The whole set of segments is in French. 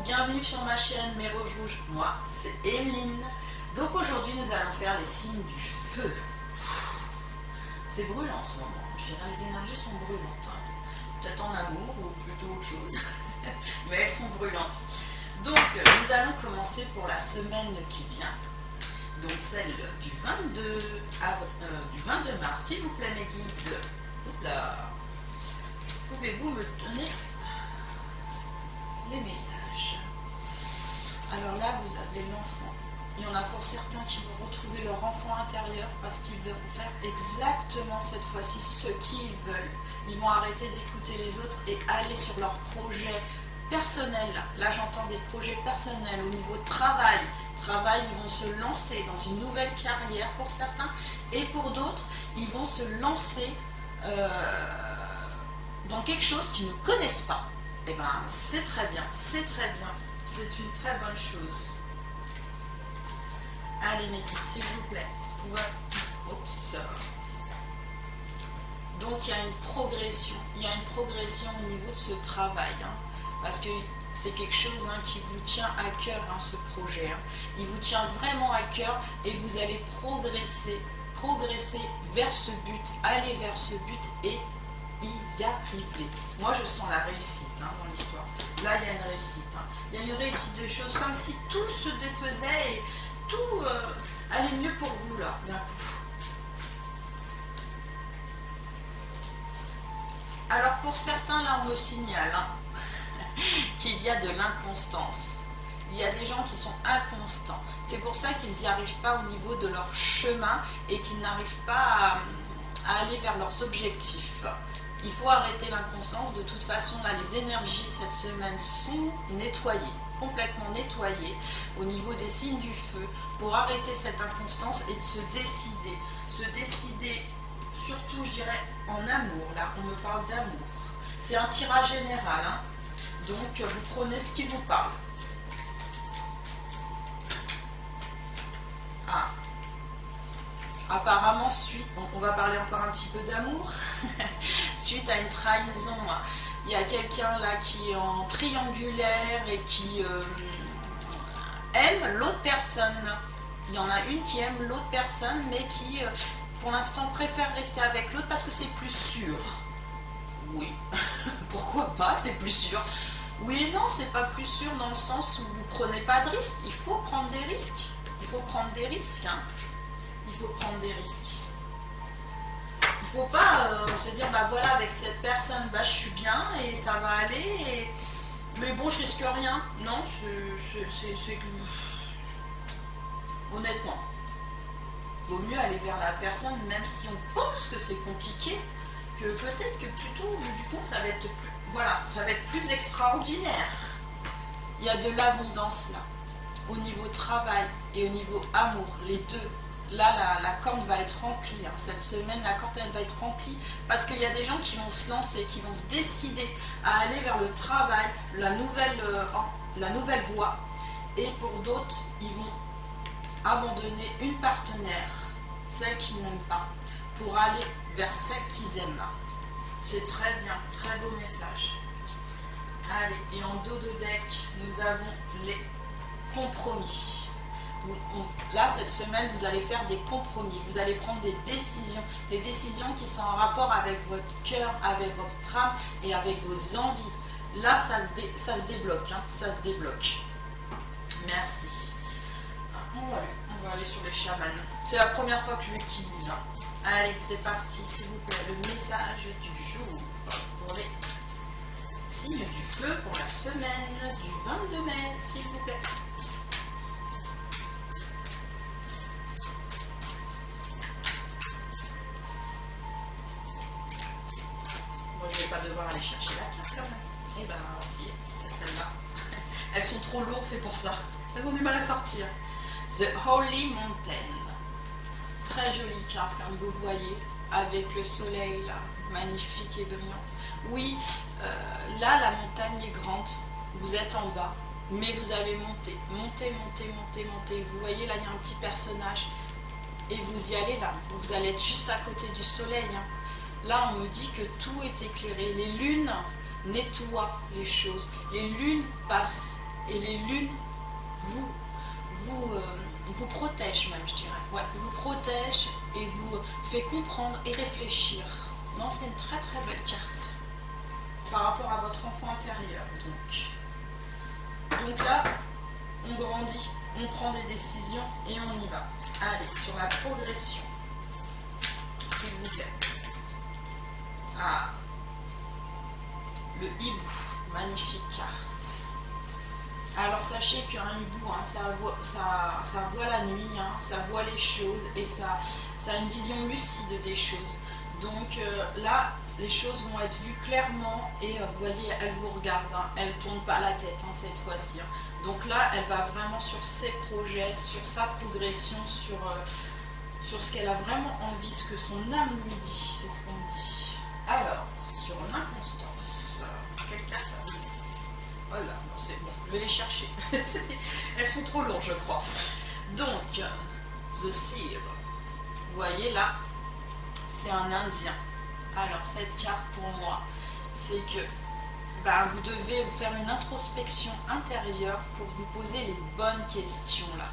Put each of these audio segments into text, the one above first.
bienvenue sur ma chaîne Mes Roses Rouges, moi c'est Emeline. Donc aujourd'hui nous allons faire les signes du feu. C'est brûlant en ce moment, je dirais les énergies sont brûlantes. Peut-être en amour ou plutôt autre chose, mais elles sont brûlantes. Donc nous allons commencer pour la semaine qui vient. Donc celle du 22 mars, s'il vous plaît mes guides. Oula. Pouvez-vous me donner les messages? Alors là, vous avez l'enfant. Il y en a pour certains qui vont retrouver leur enfant intérieur parce qu'ils vont faire exactement cette fois-ci ce qu'ils veulent. Ils vont arrêter d'écouter les autres et aller sur leurs projets personnels. Là, j'entends des projets personnels au niveau travail. Ils vont se lancer dans une nouvelle carrière pour certains et pour d'autres, ils vont se lancer dans quelque chose qu'ils ne connaissent pas. Et bien, c'est très bien, c'est très bien. C'est une très bonne chose. Allez mes guides, s'il vous plaît. Oups. Donc il y a une progression. Il y a une progression au niveau de ce travail. Parce que c'est quelque chose qui vous tient à cœur, ce projet. Il vous tient vraiment à cœur et vous allez progresser vers ce but, aller vers ce but et y arriver. Moi je sens la réussite dans l'histoire. Là il y a une réussite. Il y a une réussite de choses comme si tout se défaisait et tout allait mieux pour vous là, d'un coup. Alors pour certains là on me signale qu'il y a de l'inconstance. Il y a des gens qui sont inconstants. C'est pour ça qu'ils n'y arrivent pas au niveau de leur chemin et qu'ils n'arrivent pas à aller vers leurs objectifs. Il faut arrêter l'inconstance. De toute façon, là, les énergies cette semaine sont nettoyées, complètement nettoyées au niveau des signes du feu pour arrêter cette inconstance et de se décider. Se décider, surtout, je dirais, en amour. Là, on me parle d'amour. C'est un tirage général. Donc, vous prenez ce qui vous parle. Apparemment, on va parler encore un petit peu d'amour. Suite à une trahison, il y a quelqu'un là qui est en triangulaire et qui aime l'autre personne. Il y en a une qui aime l'autre personne, mais qui, pour l'instant, préfère rester avec l'autre parce que c'est plus sûr. Oui, pourquoi pas, c'est plus sûr. Oui et non, c'est pas plus sûr dans le sens où vous prenez pas de risques. Il faut prendre des risques. Il faut prendre des risques. Il faut prendre des risques. Il faut pas se dire, voilà, avec cette personne, je suis bien et ça va aller. Mais bon, je risque rien. Non, c'est que honnêtement, vaut mieux aller vers la personne, même si on pense que c'est compliqué, que peut-être que plutôt, au bout du compte, ça va être plus extraordinaire. Il y a de l'abondance là, au niveau travail et au niveau amour, les deux. Là, la corde va être remplie. Cette semaine, la corde, elle va être remplie parce qu'il y a des gens qui vont se lancer, qui vont se décider à aller vers le travail, la nouvelle voie. Et pour d'autres, ils vont abandonner une partenaire, celle qu'ils n'aiment pas, pour aller vers celle qu'ils aiment. C'est très bien, très beau message. Allez, et en dos de deck, nous avons les compromis. Là, cette semaine, vous allez faire des compromis, vous allez prendre des décisions qui sont en rapport avec votre cœur, avec votre âme et avec vos envies. Là, ça se débloque, ça se débloque. Merci. On va aller sur les chamans. C'est la première fois que je l'utilise. Allez, c'est parti, s'il vous plaît, le message du jour pour les signes du feu pour la semaine du 22 mai, s'il vous plaît. Je vais pas devoir aller chercher la carte quand même. Eh ben si, c'est celle-là. Elles sont trop lourdes, c'est pour ça. Elles ont du mal à sortir. The Holy Mountain. Très jolie carte, comme vous voyez, avec le soleil là, magnifique et brillant. Oui, là la montagne est grande. Vous êtes en bas, mais vous allez monter. Monter. Vous voyez là, il y a un petit personnage. Et vous y allez là. Vous allez être juste à côté du soleil. Là, on me dit que tout est éclairé. Les lunes nettoient les choses. Les lunes passent Et les lunes vous protègent même, je dirais. Ouais, vous protègent et vous fait comprendre et réfléchir. Non, c'est une très très belle carte par rapport à votre enfant intérieur. Donc là, on grandit, on prend des décisions et on y va. Allez, sur la progression, s'il vous plaît. Ah, le hibou, magnifique carte. Alors sachez qu'un hibou, hein, ça voit la nuit, hein, ça voit les choses et ça a une vision lucide des choses. Donc là, les choses vont être vues clairement et vous voyez, elle vous regarde, hein, elle ne tourne pas la tête hein, cette fois-ci. Hein. Donc là, elle va vraiment sur ses projets, sur sa progression, sur ce qu'elle a vraiment envie, ce que son âme lui dit, c'est ce qu'on dit. Alors, sur l'inconstance, quelle carte a dit? Voilà, c'est bon, je vais les chercher. Elles sont trop longues, je crois. Donc, The Seer, vous voyez là, c'est un Indien. Alors, cette carte pour moi, c'est que vous devez vous faire une introspection intérieure pour vous poser les bonnes questions là.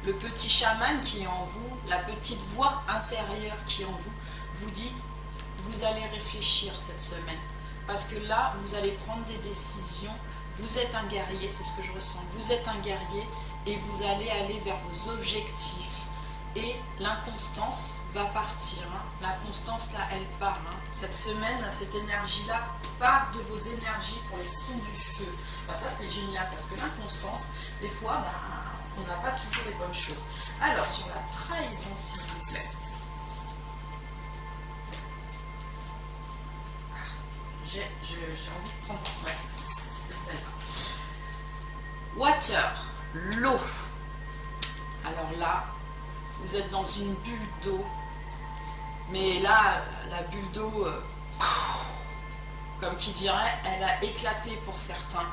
Le petit chaman qui est en vous, la petite voix intérieure qui est en vous, vous dit, vous allez réfléchir cette semaine. Parce que là, vous allez prendre des décisions. Vous êtes un guerrier, c'est ce que je ressens. Vous êtes un guerrier et vous allez aller vers vos objectifs. Et l'inconstance va partir. Hein. L'inconstance, là, elle part. Hein. Cette semaine, cette énergie-là part de vos énergies pour les signes du feu. Ça, c'est génial parce que l'inconstance, des fois, on n'a pas toujours les bonnes choses. Alors, sur la trahison, s'il vous plaît. J'ai envie de prendre ça. Ouais, c'est celle-là. Water, l'eau. Alors là, vous êtes dans une bulle d'eau. Mais là, la bulle d'eau, comme qui dirait, elle a éclaté pour certains.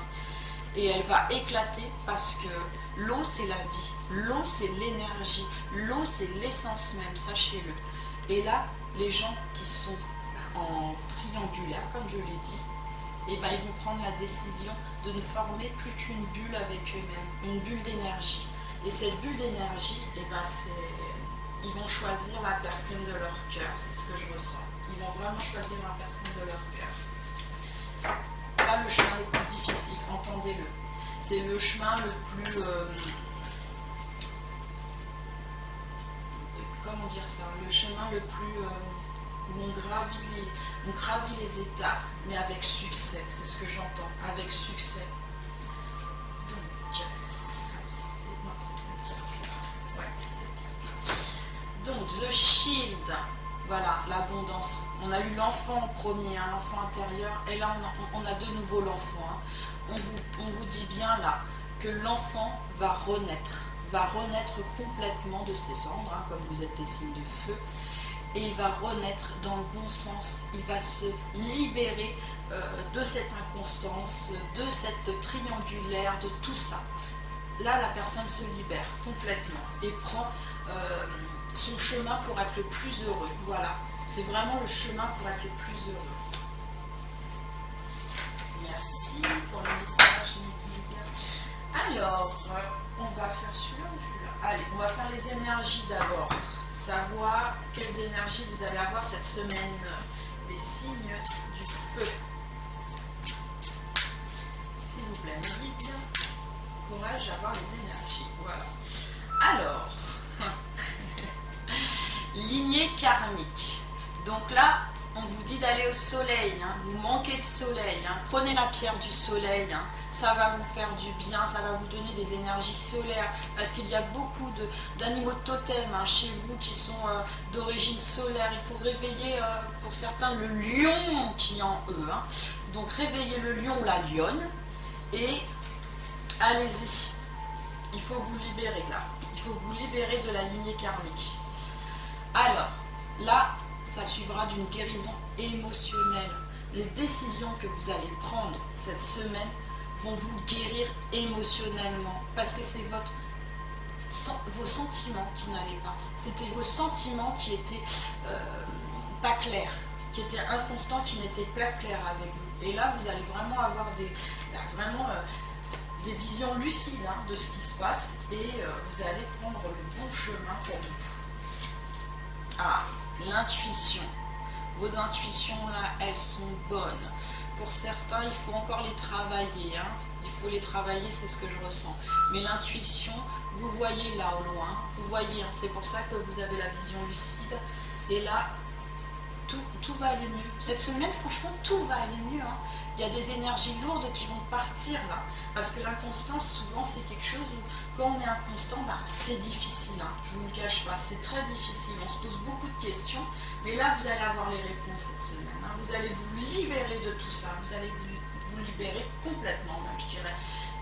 Et elle va éclater parce que l'eau, c'est la vie. L'eau, c'est l'énergie. L'eau, c'est l'essence même, sachez-le. Et là, les gens qui sont en triangulaire, comme je l'ai dit, ils vont prendre la décision de ne former plus qu'une bulle avec eux-mêmes, une bulle d'énergie. Et cette bulle d'énergie, ils vont choisir la personne de leur cœur, c'est ce que je ressens. Ils vont vraiment choisir la personne de leur cœur. Là, le chemin le plus difficile, entendez-le. C'est le chemin le plus... comment dire ça? Le chemin le plus... où on gravit les étapes, mais avec succès, c'est ce que j'entends, avec succès. Donc, c'est cette carte-là. Ouais, c'est cette carte-là. Donc, The Shield, voilà, l'abondance. On a eu l'enfant premier, hein, l'enfant intérieur, et là, on a de nouveau l'enfant. Hein. On vous dit bien là que l'enfant va renaître complètement de ses cendres, hein, comme vous êtes des signes de feu. Et il va renaître dans le bon sens, il va se libérer de cette inconstance, de cette triangulaire, de tout ça. Là, la personne se libère complètement et prend son chemin pour être le plus heureux. Voilà, c'est vraiment le chemin pour être le plus heureux. Merci pour le message, Nikki. Alors, on va faire celui-là ou celui-là? Allez, on va faire les énergies d'abord. Savoir quelles énergies vous allez avoir cette semaine des signes du feu. S'il vous plaît, mes guides, pourrais-je avoir les énergies? Voilà. Alors, lignée karmique. Donc là, on vous dit d'aller au soleil, hein. Vous manquez de soleil, hein. Prenez la pierre du soleil, hein. Ça va vous faire du bien, ça va vous donner des énergies solaires, parce qu'il y a beaucoup d'animaux de totem hein, chez vous qui sont d'origine solaire. Il faut réveiller pour certains le lion qui est en eux, hein. Donc réveillez le lion ou la lionne et allez-y. Il faut vous libérer là, il faut vous libérer de la lignée karmique. Alors, là, ça suivra d'une guérison émotionnelle. Les décisions que vous allez prendre cette semaine vont vous guérir émotionnellement parce que c'est vos sentiments qui n'allaient pas. C'était vos sentiments qui étaient pas clairs, qui étaient inconstants, qui n'étaient pas clairs avec vous. Et là, vous allez vraiment avoir des visions lucides hein, de ce qui se passe et vous allez prendre le bon chemin pour vous. Ah, l'intuition. Vos intuitions là, elles sont bonnes. Pour certains, il faut encore les travailler. Hein. Il faut les travailler, c'est ce que je ressens. Mais l'intuition, vous voyez là au loin, vous voyez, hein, c'est pour ça que vous avez la vision lucide. Et là, tout va aller mieux. Cette semaine, franchement, tout va aller mieux. Hein. Il y a des énergies lourdes qui vont partir là. Parce que l'inconstance, souvent, c'est quelque chose où, quand on est inconstant, bah, c'est difficile. Hein. Je ne vous le cache pas, c'est très difficile. On se pose beaucoup de questions. Mais là, vous allez avoir les réponses cette semaine. Hein. Vous allez vous libérer de tout ça. Vous allez vous libérer complètement, même, je dirais,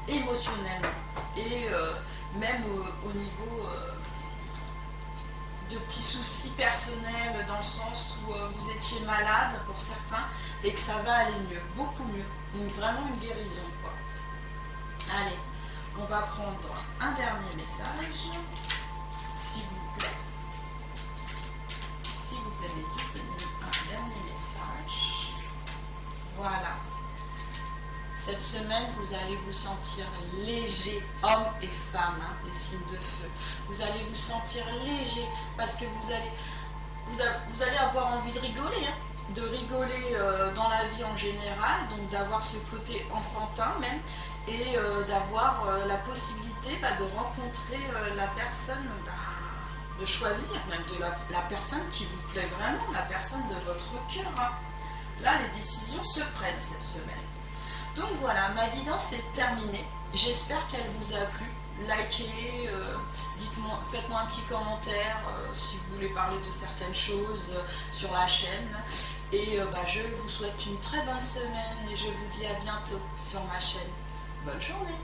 émotionnellement. Et même au niveau... de petits soucis personnels dans le sens où vous étiez malade pour certains et que ça va aller mieux, beaucoup mieux, vraiment une guérison quoi. Allez, on va prendre un dernier message, s'il vous plaît. S'il vous plaît mes guides, donnez-moi un dernier message. Voilà. Cette semaine, vous allez vous sentir léger, hommes et femmes, hein, les signes de feu. Vous allez vous sentir léger parce que vous allez avoir envie de rigoler, hein, de rigoler dans la vie en général, donc d'avoir ce côté enfantin même, et d'avoir la possibilité de rencontrer la personne, de choisir même de la personne qui vous plaît vraiment, la personne de votre cœur. Hein. Là, les décisions se prennent cette semaine. Donc voilà, ma guidance est terminée. J'espère qu'elle vous a plu. Likez, dites-moi, faites-moi un petit commentaire si vous voulez parler de certaines choses sur la chaîne. Et je vous souhaite une très bonne semaine et je vous dis à bientôt sur ma chaîne. Bonne journée!